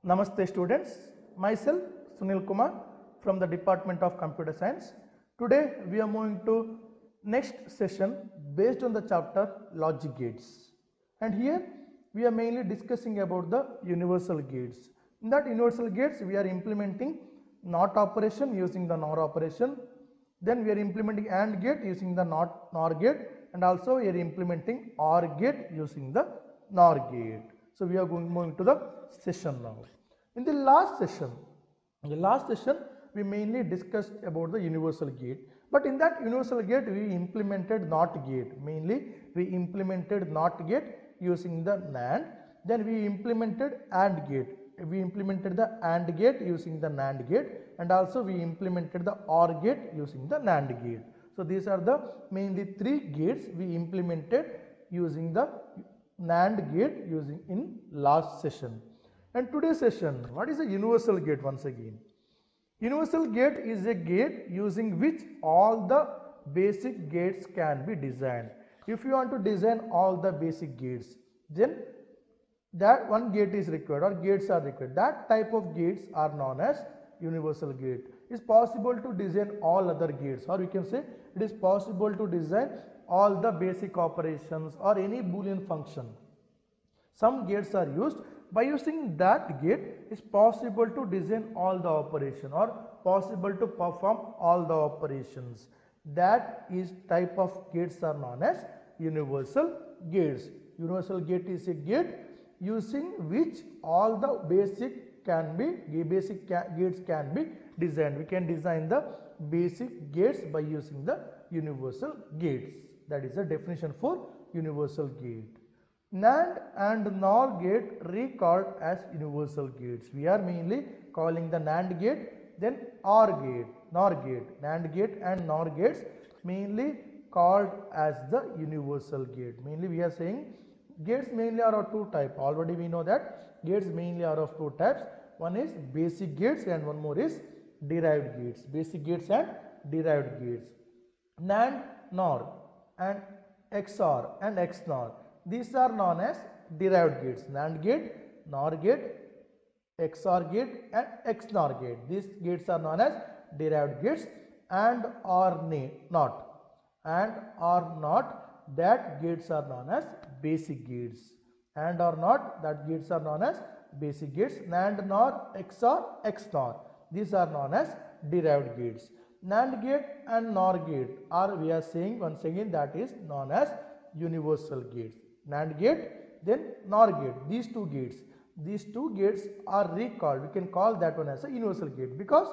Namaste students, myself Sunil Kumar from the Department of Computer Science. Today we are moving to next session based on the chapter Logic Gates, and here we are mainly discussing about the universal gates. In that universal gates we are implementing NOT operation using the NOR operation, then we are implementing AND gate using the NOR gate, and also we are implementing OR gate using the NOR gate. So we are moving to the session now. In the last session, we mainly discussed about the universal gate. But in that universal gate, we implemented NOT gate. Mainly, we implemented NOT gate using the NAND. Then we implemented AND gate. We implemented the AND gate using the NAND gate, and also we implemented the OR gate using the NAND gate. So these are the mainly three gates we implemented using the NAND gate using in last session. And today's session, what is a universal gate once again? Universal gate is a gate using which all the basic gates can be designed. If you want to design all the basic gates, then that one gate is required or gates are required. That type of gates are known as universal gate. It is possible to design all other gates, or we can say it is possible to design all the basic operations or any Boolean function. Some gates are used. By using that gate, it's possible to design all the operation or possible to perform all the operations. That is type of gates are known as universal gates. Universal gate is a gate using which all the basic gates can be designed. We can design the basic gates by using the universal gates. That is the definition for universal gate. NAND and NOR gate recalled as universal gates. We are mainly calling the NAND gate, then OR gate, NOR gate. NAND gate and NOR gates mainly called as the universal gate. Mainly we are saying gates mainly are of two types. Already we know that gates mainly are of two types. One is basic gates and one more is derived gates. Basic gates and derived gates. NAND, NOR and XOR and XNOR. These are known as derived gates. NAND gate, NOR gate, XOR gate and XNOR gate. These gates are known as derived gates. And or not. And or not, that gates are known as basic gates. And or not, that gates are known as basic gates. NAND, NOR, XOR, XNOR. These are known as derived gates. NAND gate and NOR gate are, we are saying once again, that is known as universal gates. NAND gate, then NOR gate. These two gates are recalled. We can call that one as a universal gate because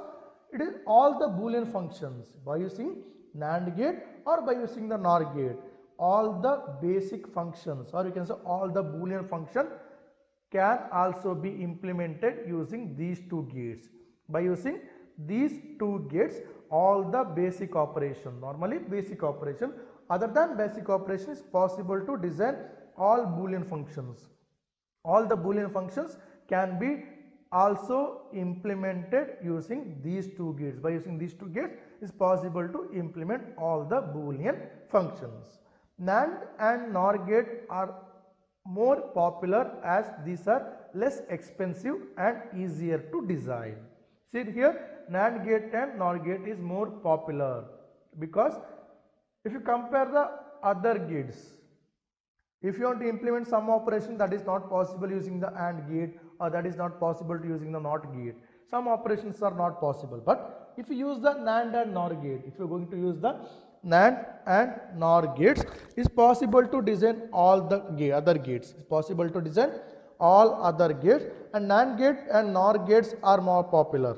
it is all the Boolean functions. By using NAND gate or by using the NOR gate, all the basic functions, or we can say all the Boolean function can also be implemented using these two gates. By using these two gates, all the basic operation, normally basic operation, other than basic operation, is possible to design all Boolean functions. All the Boolean functions can be also implemented using these two gates. By using these two gates, it is possible to implement all the Boolean functions. NAND and NOR gate are more popular as these are less expensive and easier to design. See here, NAND gate and NOR gate is more popular because if you compare the other gates, if you want to implement some operation, that is not possible using the AND gate, or that is not possible to using the NOT gate. Some operations are not possible. But if you use the NAND and NOR gate, if you are going to use the NAND and NOR gates, it is possible to design all the other gates. It is possible to design all other gates, and NAND gate and NOR gates are more popular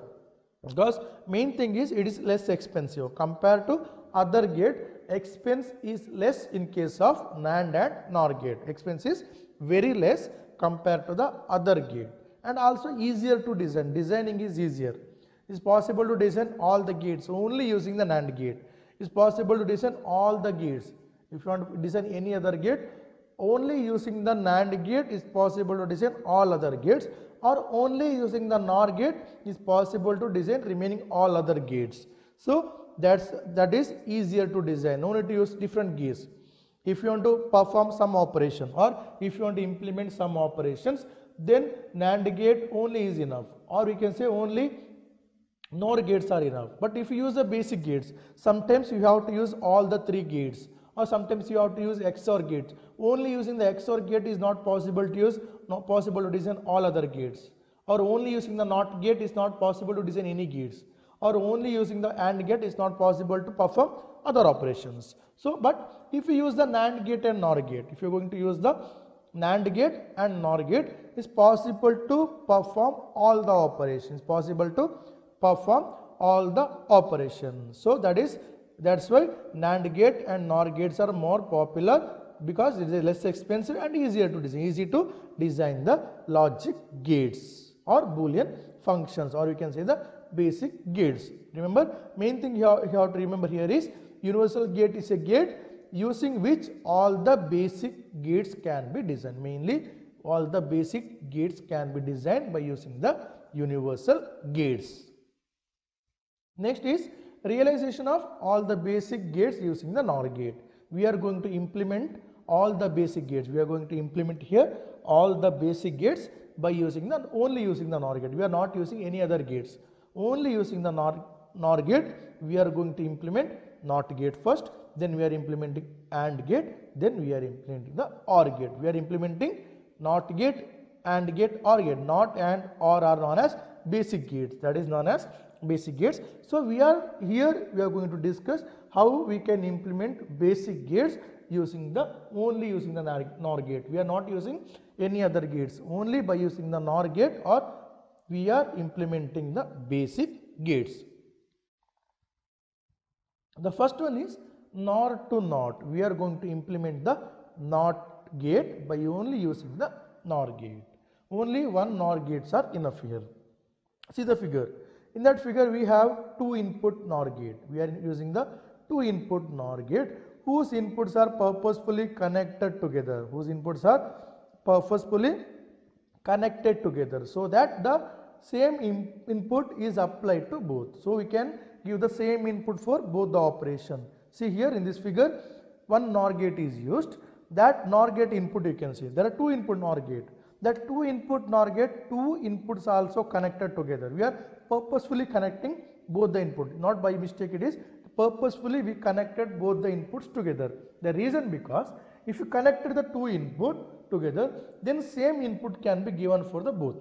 because main thing is it is less expensive compared to other gate. Expense is less in case of NAND and NOR gate. Expense is very less compared to the other gate, and also easier to design. Designing is easier. It is possible to design all the gates only using the NAND gate. It is possible to design all the gates. If you want to design any other gate, only using the NAND gate is possible to design all other gates, or only using the NOR gate is possible to design remaining all other gates. So that is easier to design. No need to use different gates. If you want to perform some operation or if you want to implement some operations, then NAND gate only is enough, or we can say only NOR gates are enough. But if you use the basic gates, sometimes you have to use all the 3 gates, or sometimes you have to use XOR gates. Only using the XOR gate is not possible to use, not possible to design all other gates, or only using the NOT gate is not possible to design any gates, or only using the AND gate is not possible to perform other operations. So, but if you use the NAND gate and NOR gate, if you are going to use the NAND gate and NOR gate, is possible to perform all the operations, possible to perform all the operations. So that's why NAND gate and NOR gates are more popular, because it is less expensive and easier to design, easy to design the logic gates or Boolean functions, or you can say the basic gates. Remember, main thing you have to remember here is universal gate is a gate using which all the basic gates can be designed. Mainly all the basic gates can be designed by using the universal gates. Next is realization of all the basic gates using the NOR gate. We are going to implement all the basic gates. We are going to implement here all the basic gates by using the only using the NOR gate. We are not using any other gates. Only using the NOR gate, we are going to implement NOT gate first, then we are implementing AND gate, then we are implementing the OR gate. We are implementing NOT gate, AND gate, OR gate. NOT and OR are known as basic gates. That is known as basic gates. So we are going to discuss how we can implement basic gates using the only using the NOR gate. We are not using any other gates. Only by using the NOR gate, or we are implementing the basic gates. The first one is NOR to NOT. We are going to implement the NOT gate by only using the NOR gate. Only one NOR gates are enough here. See the figure. In that figure we have 2 input NOR gate. We are using the 2 input NOR gate whose inputs are purposefully connected together. Whose inputs are purposefully connected together, so that the same input is applied to both. So we can give the same input for both the operation. See here in this figure, one NOR gate is used. That NOR gate input you can see. There are 2 input NOR gate. That 2 input NOR gate, 2 inputs are also connected together. We are purposefully connecting both the input. Not by mistake it is. Purposefully we connected both the inputs together. The reason, because if you connected the 2 input together, then same input can be given for the both.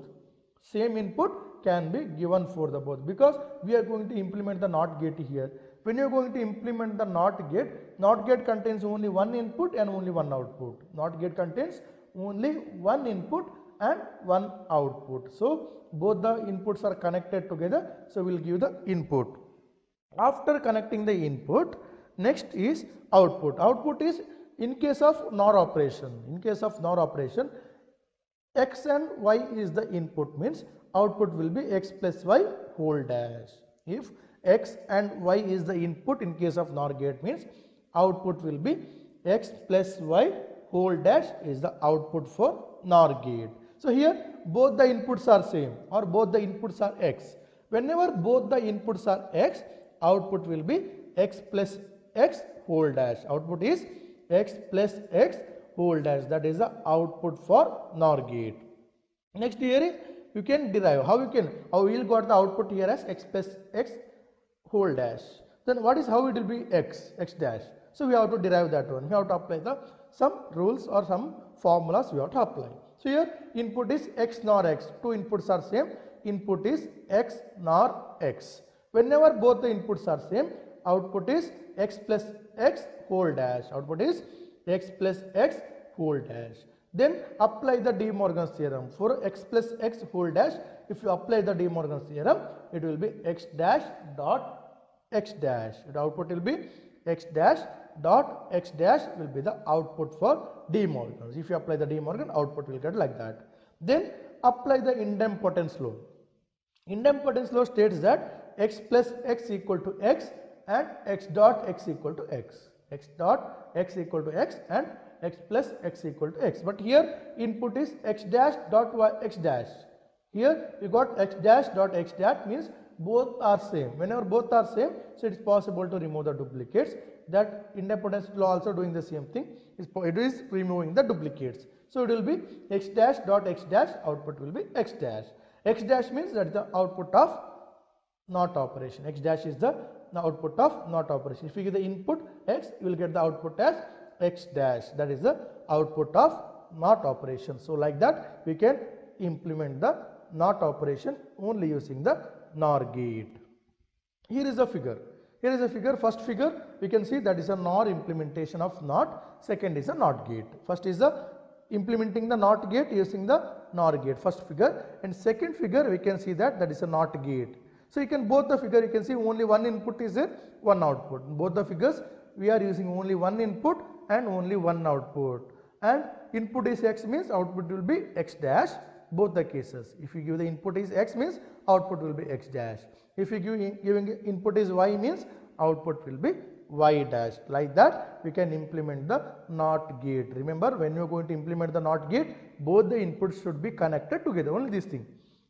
Same input can be given for the both, because we are going to implement the NOT gate here. When you are going to implement the NOT gate contains only one input and only one output. NOT gate contains only one input and one output. So both the inputs are connected together. So we will give the input. After connecting the input, next is output. Output is in case of NOR operation. In case of NOR operation, x and y is the input, means output will be x plus y whole dash. If x and y is the input in case of NOR gate, means output will be x plus y whole dash is the output for NOR gate. So here both the inputs are same, or both the inputs are x. Whenever both the inputs are x, output will be x plus x whole dash. Output is x plus x whole dash. That is the output for NOR gate. Next here is you can derive. How we will got the output here as x plus x whole dash. Then how it will be x dash. So we have to derive that one. We have to apply some rules or some formulas we have to apply. So here input is x NOR x. 2 inputs are same. Input is x NOR x. Whenever both the inputs are same, output is x plus x whole dash. Output is x plus x whole dash. Then apply the De Morgan's theorem. For x plus x whole dash, if you apply the De Morgan's theorem, it will be x dash dot x dash. The output will be x dash dot x dash will be the output for De Morgan's. If you apply the De Morgan, output will get like that. Then apply the idempotence law. Idempotence law states that x plus x equal to x and x dot x equal to x. X dot x equal to x and x plus x equal to x. But here input is x dash dot y x dash. Here you got x dash dot x dash, means both are same. Whenever both are same, so it is possible to remove the duplicates. that idempotence law also doing the same thing. It is removing the duplicates. So it will be x dash dot x dash, output will be x dash. X dash means that is the output of not operation. X dash is the output of not operation. If you give the input x, you will get the output as x dash. That is the output of not operation. So like that we can implement the not operation only using the NOR gate. Here is a figure. Here is a figure. First figure we can see that is a NOR implementation of NOT. Second is a NOT gate. First is the implementing the NOT gate using the NOR gate, first figure, and second figure we can see that is a NOT gate. So you can both the figure you can see only one input is there, one output. Both the figures we are using only one input and only one output, and input is x means output will be x dash, both the cases. If you give the input is x means output will be x dash. If you giving input is y means output will be y dash. Like that we can implement the NOT gate. Remember, when you are going to implement the NOT gate, both the inputs should be connected together. Only this thing.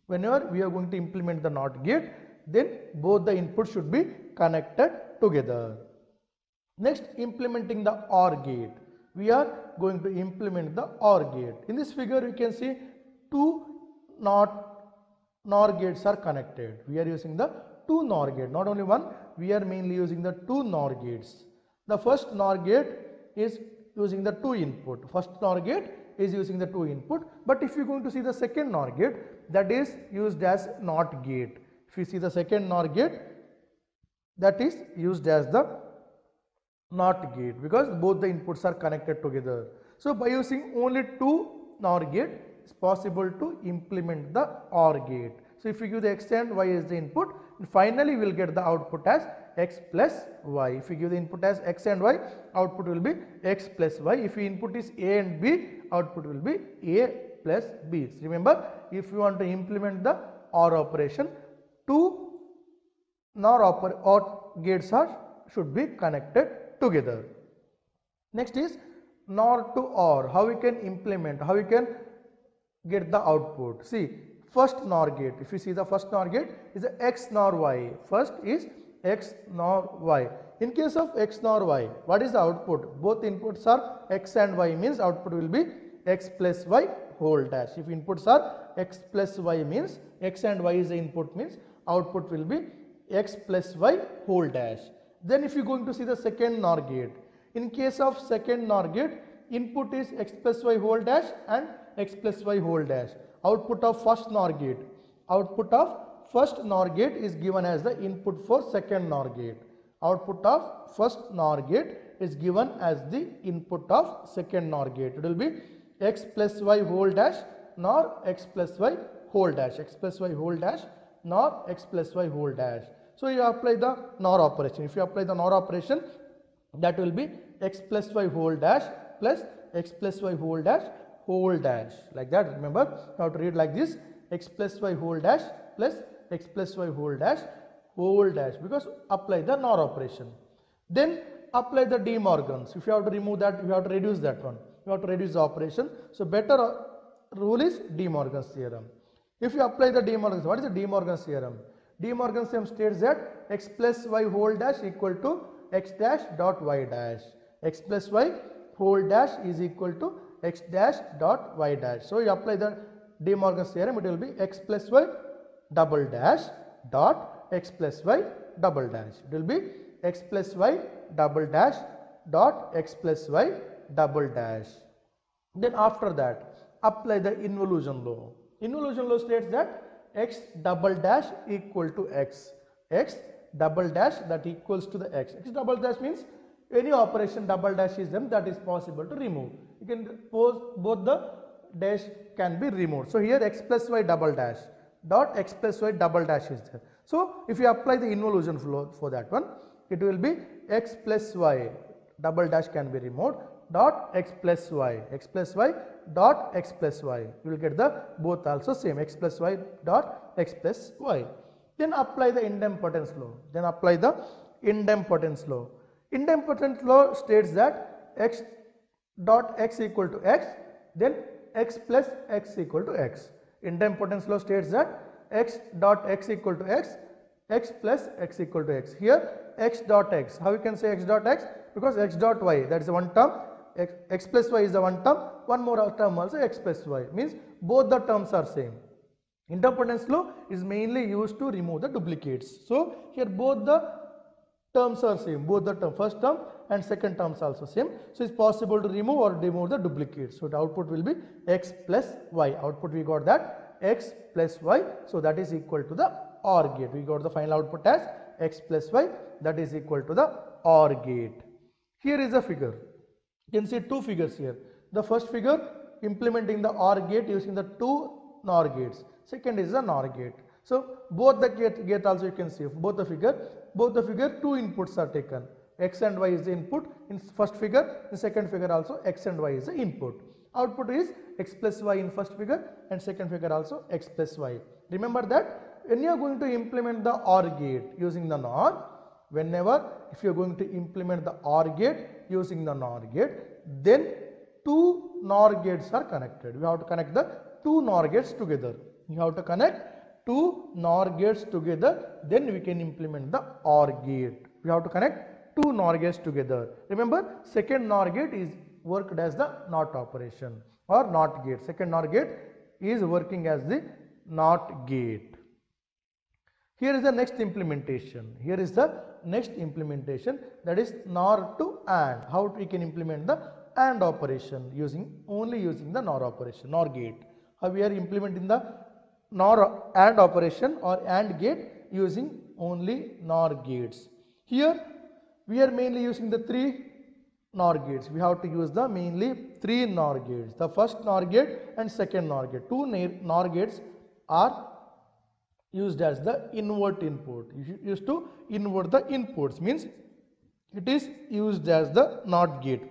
Whenever we are going to implement the NOT gate, then both the inputs should be connected together. Next, implementing the OR gate. We are going to implement the OR gate. In this figure we can see two NOR gates are connected. We are using the two NOR gate, not only one, we are mainly using the two NOR gates. The first NOR gate is using the two input. First NOR gate is using the two input, but if you are going to see the second NOR gate, that is used as NOT gate. If you see the second NOR gate, that is used as the NOT gate, because both the inputs are connected together. So by using only two NOR gate, it's possible to implement the OR gate. So if you give the x and y as the input, finally we will get the output as x plus y. If you give the input as x and y, output will be x plus y. If your input is a and b, output will be a plus b. So remember, if you want to implement the OR operation, two NOR gates should be connected together. Next is NOR to OR. How we can implement, how we can get the output. See, first NOR gate, if you see the first NOR gate is a x NOR y. First is x NOR y. In case of x NOR y, what is the output? Both inputs are x and y, means output will be x plus y whole dash. If inputs are x plus y means x and y is the input, means output will be x plus y whole dash. Then if you are going to see the second NOR gate, in case of second NOR gate, input is x plus y whole dash and x plus y whole dash. Output of first NOR gate, output of first NOR gate is given as the input for second NOR gate. Output of first NOR gate is given as the input of second NOR gate. It will be x plus y whole dash NOR x plus y whole dash, x plus y whole dash NOR x plus y whole dash. So you apply the NOR operation. If you apply the NOR operation, that will be x plus y whole dash plus x plus y whole dash like that. Remember, you have to read like this: x plus y whole dash plus x plus y whole dash because apply the NOR operation. Then apply the De Morgan's. If you have to remove that, you have to reduce that one. You have to reduce the operation. So better rule is De Morgan's theorem. If you apply the De Morgan's, what is the De Morgan's theorem? De Morgan's theorem states that x plus y whole dash equal to x dash dot y dash. X plus y whole dash is equal to x dash dot y dash. So you apply the De Morgan's theorem, it will be x plus y double dash dot x plus y double dash. It will be x plus y double dash dot x plus y double dash. Then after that, apply the involution law. Involution law states that x double dash equal to x double dash that equals to the x. X double dash means any operation double dash is them, that is possible to remove. You can pose both the dash can be removed. So here x plus y double dash dot x plus y double dash is there. So if you apply the involution flow for that one, it will be x plus y double dash can be removed dot x plus y dot x plus y. You will get the both also same, x plus y dot x plus y. Then apply the idempotence law. Idempotence law states that x dot x equal to x, then x plus x equal to x. Idempotence law states that x dot x equal to x, x plus x equal to x. Here x dot x, how you can say x dot x? because x dot y, that is one term, x plus y is the one term, one more term also x plus y, means both the terms are same. Interpotence law is mainly used to remove the duplicates. So here both the terms are same, both the term, first term and second terms also same. So it's possible to remove or remove the duplicates. So the output will be x plus y. Output we got that x plus y. So that is equal to the OR gate. We got the final output as x plus y, that is equal to the OR gate. Here is a figure. You can see two figures here. The first figure implementing the OR gate using the two NOR gates. Second is the NOR gate. So both the gate also you can see, both the figure two inputs are taken. X and y is the input in first figure, in second figure also x and y is the input. Output is x plus y in first figure and second figure also x plus y. Remember that when you are going to implement the OR gate using the NOR, whenever if you are going to implement the OR gate using the NOR gate, then two NOR gates are connected. We have to connect the two NOR gates together. You have to connect two NOR gates together, then we can implement the OR gate. We have to connect two NOR gates together. Remember, second NOR gate is worked as the NOT operation or NOT gate. Second NOR gate is working as the NOT gate. Here is the next implementation. Here is the next implementation, that is NOR to AND. How we can implement the AND operation only using the NOR operation, NOR gate. How we are implementing the NOR AND operation or AND gate using only NOR gates. Here we are mainly using the three NOR gates. We have to use the mainly three NOR gates. The first NOR gate and second NOR gate. Two NOR gates are used as the invert input. Used to invert the inputs, means it is used as the NOT gate.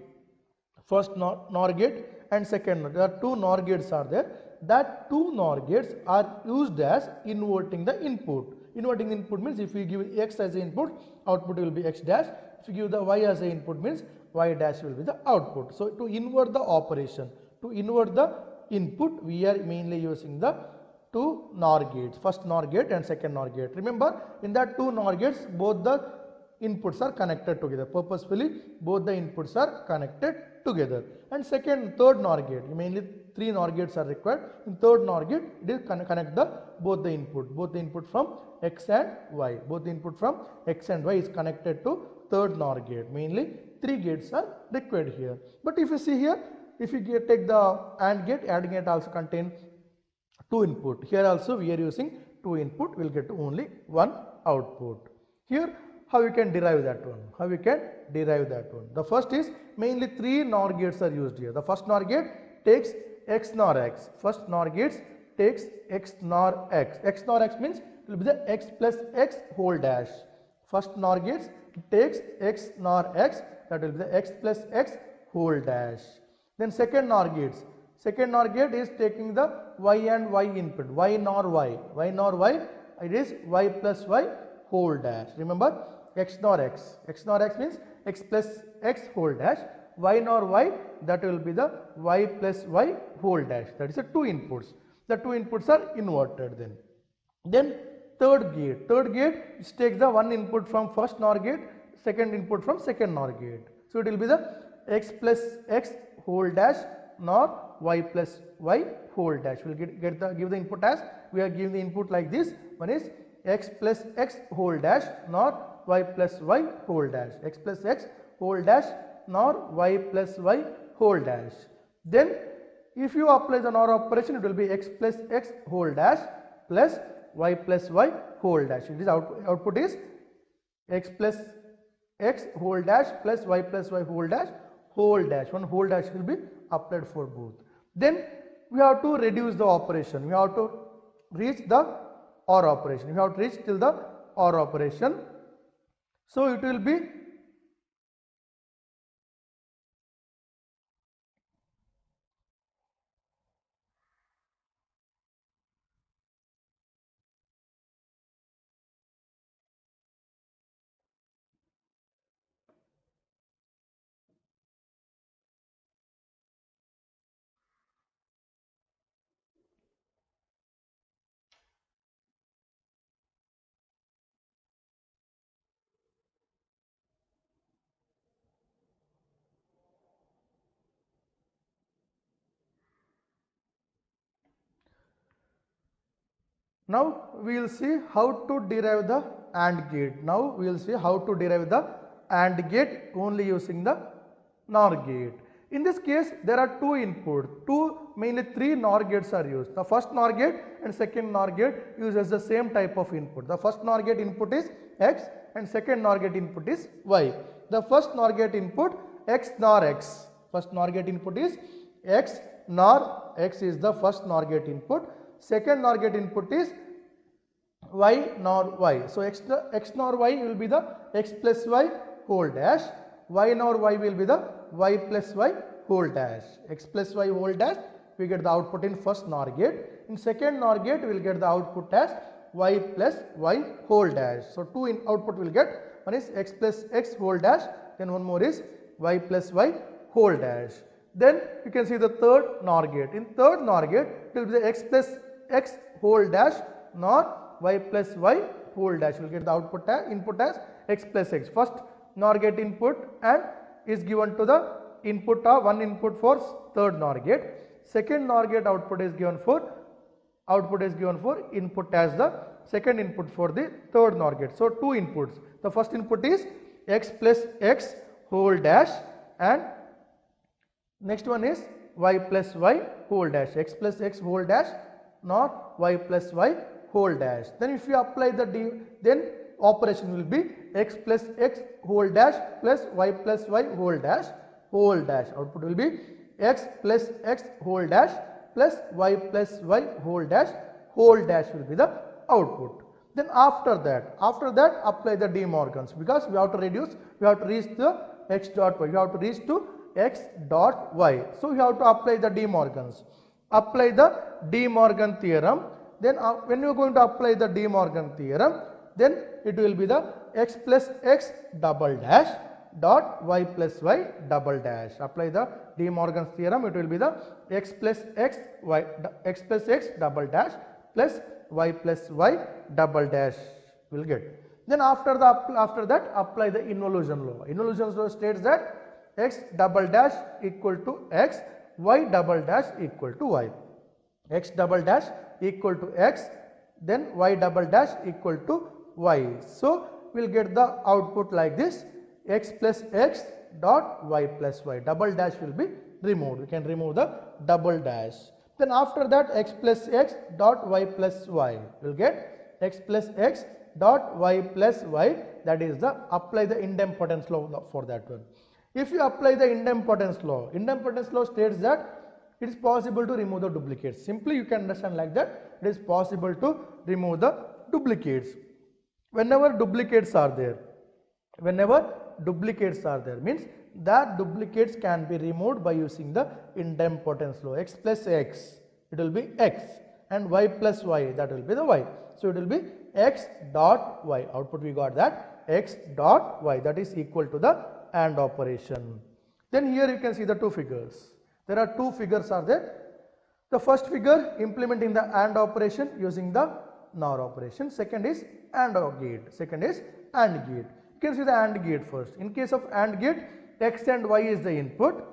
First NOR gate and second, there are two NOR gates are there. That two NOR gates are used as inverting the input. Inverting the input means if we give x as the input, output will be x dash. If you give the y as the input, means y dash will be the output. So to invert the operation, to invert the input, we are mainly using the two NOR gates, first NOR gate and second NOR gate. Remember, in that two NOR gates, both the inputs are connected together. Purposefully, both the inputs are connected together. And third NOR gate, mainly three NOR gates are required. In third NOR gate, it is connect both the input from x and y. Both the input from x and y is connected to third NOR gate. Mainly three gates are required here. But if you see here, if you take the AND gate also contain two input. Here also we are using two input, we will get only one output. Here how we can derive that one? The first is mainly three NOR gates are used here. The first NOR gate takes x NOR x. First NOR gates takes x NOR x. X NOR x means it will be the x plus x whole dash. First NOR gates takes x NOR x, that will be the x plus x whole dash. Then second NOR gates. Second NOR gate is taking the y and y input, y NOR y, it is y plus y whole dash. Remember, x NOR x means x plus x whole dash, y NOR y, that will be the y plus y whole dash. That is the two inputs. The two inputs are inverted then. Third gate is take the one input from first NOR gate, second input from second NOR gate. So it will be the x plus x whole dash NOR y plus y whole dash. We will give the input as, we are giving the input like this. One is x plus x whole dash NOR y plus y whole dash. X plus x whole dash NOR y plus y whole dash. Then if you apply the NOR operation, it will be x plus x whole dash plus y plus y whole dash. It is output is x plus x whole dash plus y plus y whole dash. One whole dash will be applied for both. Then we have to reduce the operation. We have to reach the OR operation. We have to reach till the OR operation. So it will be Now we will see how to derive the AND gate. Now we will see how to derive the AND gate only using the NOR gate. In this case, there are two inputs, mainly three NOR gates are used. The first NOR gate and second NOR gate uses the same type of input. The first NOR gate input is X and second NOR gate input is Y. The first NOR gate input X NOR X. First NOR gate input is X NOR X is the first NOR gate input. Second NOR gate input is Y NOR Y. So X NOR Y will be the X plus Y whole dash. Y NOR Y will be the Y plus Y whole dash. X plus Y whole dash, we get the output in first NOR gate. In second NOR gate, we will get the output as Y plus Y whole dash. So two in output will get, one is X plus X whole dash, then one more is Y plus Y whole dash. Then you can see the third NOR gate. In third NOR gate, it will be the X plus X whole dash NOR Y plus Y whole dash. We will get the output as input as X plus X. First NOR gate input and is given to the input of one input for third NOR gate. Second NOR gate output is given for input as the second input for the third NOR gate. So two inputs. The first input is X plus X whole dash and next one is Y plus Y whole dash. X plus X whole dash NOR Y plus Y whole dash. Then if you apply the then operation will be X plus X whole dash plus Y plus Y whole dash. Output will be X plus X whole dash plus Y plus Y whole dash will be the output. Then after that apply the De Morgan's, because we have to reach the X dot Y. We have to reach to X dot Y. So we have to apply the De Morgan's. Apply the De Morgan theorem. Then when you are going to apply the De Morgan theorem, then it will be the X plus X double dash dot Y plus Y double dash. Apply the De Morgan's theorem, it will be the X plus X double dash plus Y plus Y double dash will get. Then after that apply the involution law. Involution law states that X double dash equal to X, Y double dash equal to Y. X double dash equal to X, then Y double dash equal to Y. So we will get the output like this: X plus X dot Y plus Y. Double dash will be removed. We can remove the double dash. Then after that X plus X dot Y plus Y will get X plus X dot Y plus Y. That is the apply the idempotence law for that one. If you apply the idempotence law states that it is possible to remove the duplicates. Simply you can understand like that. It is possible to remove the duplicates. Whenever duplicates are there means that duplicates can be removed by using the idempotence law. X plus X, it will be X, and Y plus Y, that will be the Y. So it will be X dot Y. Output we got that X dot Y, that is equal to the AND operation. Then here you can see the two figures. There are two figures are there. The first figure implementing the AND operation using the NOR operation. Second is AND gate. You can see the AND gate first. In case of AND gate, X and Y is the input.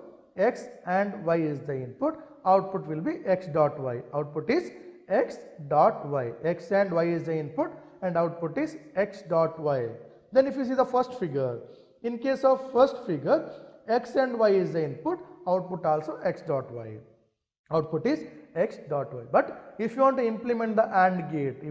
Output will be X dot Y. Output is X dot Y. X and Y is the input and output is X dot Y. Then if you see the first figure, in case of first figure, X and Y is the input, output also X dot Y. Output is X dot Y. But if you want to implement the AND gate,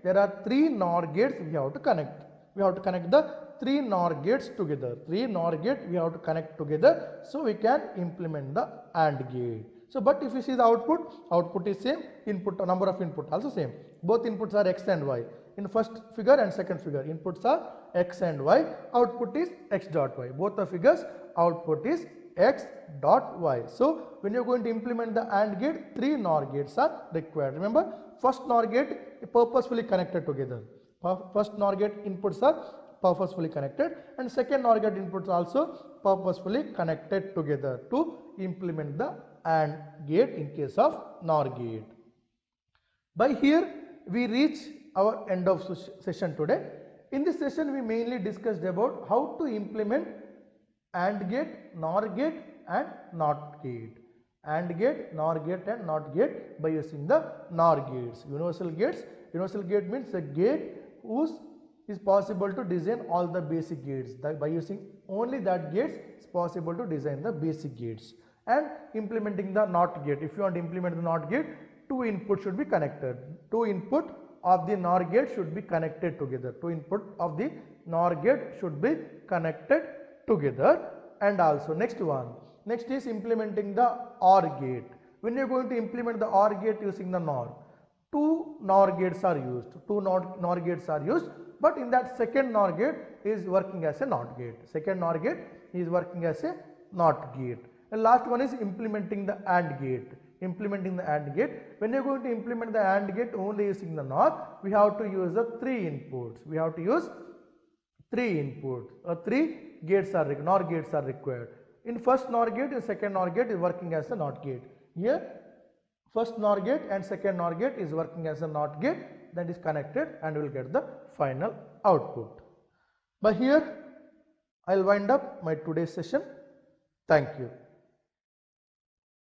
there are three NOR gates we have to connect. We have to connect the three NOR gates together. Three NOR gate we have to connect together, so we can implement the AND gate. So but if you see the output is same, number of input also same. Both inputs are X and Y. In first figure and second figure, inputs are X and Y, output is X dot Y. Both the figures, output is X dot Y. So when you are going to implement the AND gate, three NOR gates are required. Remember, first NOR gate purposefully connected together. First NOR gate inputs are purposefully connected, and second NOR gate inputs also purposefully connected together to implement the AND gate in case of NOR gate. By here we reach our end of session today. In this session we mainly discussed about how to implement AND gate, NOR gate and NOT gate. AND gate, NOR gate and NOT gate by using the NOR gates. Universal gates. Universal gate means a gate whose is possible to design all the basic gates. By using only that gates, it's possible to design the basic gates. And implementing the NOT gate. If you want to implement the NOT gate, two inputs should be connected. Two input of the NOR gate should be connected together. Two input of the NOR gate should be connected together. And also next one. Next is implementing the OR gate. When you are going to implement the OR gate using the NOR, two NOR gates are used. Two NOR gates are used. But in that second NOR gate is working as a NOT gate. Second NOR gate is working as a NOT gate. And last one is implementing the AND gate. Implementing the AND gate. When you are going to implement the AND gate only using the NOR, we have to use the three inputs. We have to use three inputs. Three gates are NOR gates are required. In first NOR gate and second NOR gate is working as a NOT gate. Here first NOR gate and second NOR gate is working as a NOT gate, that is connected and we will get the final output. By here I will wind up my today's session. Thank you.